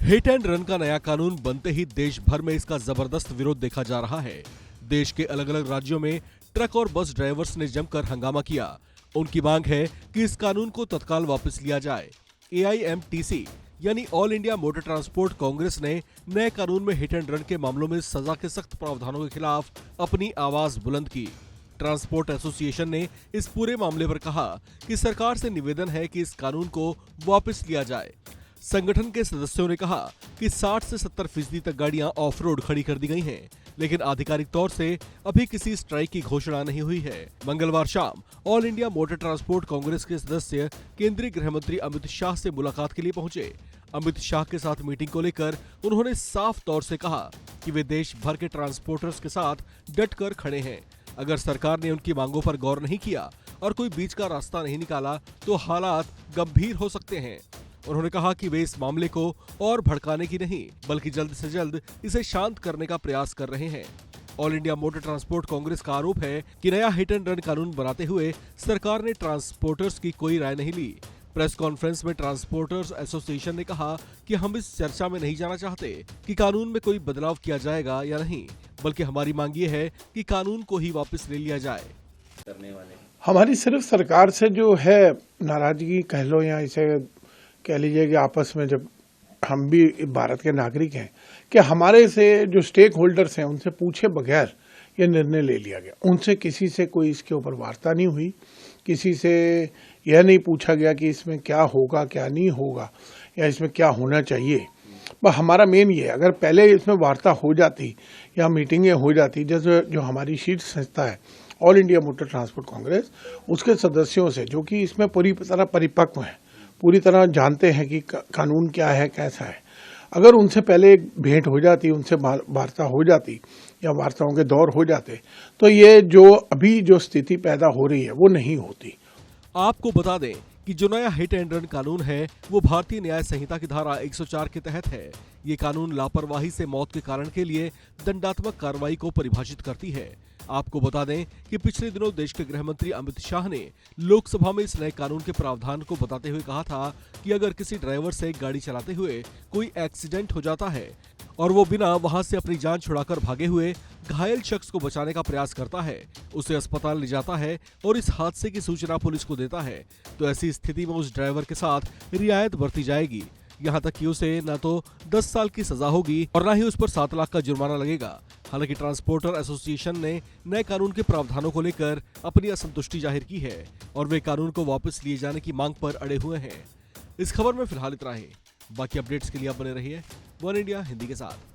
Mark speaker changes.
Speaker 1: Hit and run का नया कानून बनते ही देश भर में इसका जबरदस्त विरोध देखा जा रहा है। देश के अलग अलग राज्यों में ट्रक और बस ड्राइवर्स ने जमकर हंगामा किया। उनकी मांग है कि इस कानून को तत्काल वापस लिया जाए। AIMTC यानी all India motor transport Congress ने नए कानून में हिट एंड रन के मामलों में सजा के सख्त प्रावधानों के खिलाफ अपनी आवाज बुलंद की। ट्रांसपोर्ट एसोसिएशन ने इस पूरे मामले पर कहा कि सरकार से निवेदन है कि इस कानून को वापस लिया जाए। संगठन के सदस्यों ने कहा कि 60 से 70% तक गाड़ियां ऑफ रोड खड़ी कर दी गई हैं, लेकिन आधिकारिक तौर से अभी किसी स्ट्राइक की घोषणा नहीं हुई है। मंगलवार शाम all India motor transport Congress के सदस्य केंद्रीय गृह मंत्री अमित शाह से मुलाकात के लिए पहुंचे। अमित शाह के साथ मीटिंग को लेकर उन्होंने साफ तौर से कहा कि वे देश भर के ट्रांसपोर्टर्स के साथ डट कर खड़े हैं। अगर सरकार ने उनकी मांगों पर गौर नहीं किया और कोई बीच का रास्ता नहीं निकाला तो हालात गंभीर हो सकते हैं। उन्होंने कहा कि वे इस मामले को और भड़काने की नहीं बल्कि जल्द से जल्द इसे शांत करने का प्रयास कर रहे हैं। All India motor transport Congress का आरोप है कि नया हिट एंड रन कानून बनाते हुए सरकार ने ट्रांसपोर्टर्स की कोई राय नहीं ली। प्रेस कॉन्फ्रेंस में ट्रांसपोर्टर्स एसोसिएशन ने कहा कि हम इस चर्चा में नहीं जाना चाहते कि कानून में कोई बदलाव किया जाएगा या नहीं, बल्कि हमारी मांग ये है कि कानून को ही वापस ले लिया जाए।
Speaker 2: हमारी सिर्फ सरकार से जो है नाराजगी कह लो या इसे कह लीजिए कि आपस में जब हम भी भारत के नागरिक हैं कि हमारे से जो स्टेक होल्डर्स हैं उनसे पूछे बगैर ये निर्णय ले लिया गया। उनसे किसी से कोई इसके ऊपर वार्ता नहीं हुई, किसी से यह नहीं पूछा गया कि इसमें क्या होगा क्या नहीं होगा या इसमें क्या होना चाहिए। बस हमारा मेन ये है, अगर पहले इसमें वार्ता हो जाती या मीटिंगें हो जाती, जैसे जो हमारी शीर्ष संस्था है all India motor transport Congress, उसके सदस्यों से जो कि इसमें पूरी तरह परिपक्व हैं, पूरी तरह जानते हैं कि कानून क्या है कैसा है, अगर उनसे पहले एक भेंट हो जाती, उनसे वार्ता हो जाती या वार्ताओं के दौर हो जाते तो ये जो अभी जो स्थिति पैदा हो रही है वो नहीं होती।
Speaker 1: आपको बता दें कि जो नया हिट एंड रन कानून है वो भारतीय न्याय संहिता की धारा 104 के तहत है। ये कानून लापरवाही से मौत के कारण के लिए दंडात्मक कार्रवाई को परिभाषित करती है। आपको बता दें कि पिछले दिनों देश के गृह मंत्री अमित शाह ने लोकसभा में इस नए कानून के प्रावधान को बताते हुए कहा था कि अगर किसी ड्राइवर से गाड़ी चलाते हुए कोई एक्सीडेंट हो जाता है और वो बिना वहां से अपनी जान छुड़ाकर भागे हुए घायल शख्स को बचाने का प्रयास करता है, उसे अस्पताल ले जाता है और इस हादसे की सूचना पुलिस को देता है, तो ऐसी स्थिति में उस ड्राइवर के साथ रियायत बरती जाएगी। यहाँ तक कि उसे न तो 10 साल की सजा होगी और न ही उस पर 7 लाख का जुर्माना लगेगा। हालांकि ट्रांसपोर्टर एसोसिएशन ने नए कानून के प्रावधानों को लेकर अपनी असंतुष्टि जाहिर की है और वे कानून को वापस लिए जाने की मांग पर अड़े हुए हैं। इस खबर में फिलहाल इतना ही। बाकी अपडेट्स के लिए आप बने रहिए वन इंडिया हिंदी के साथ।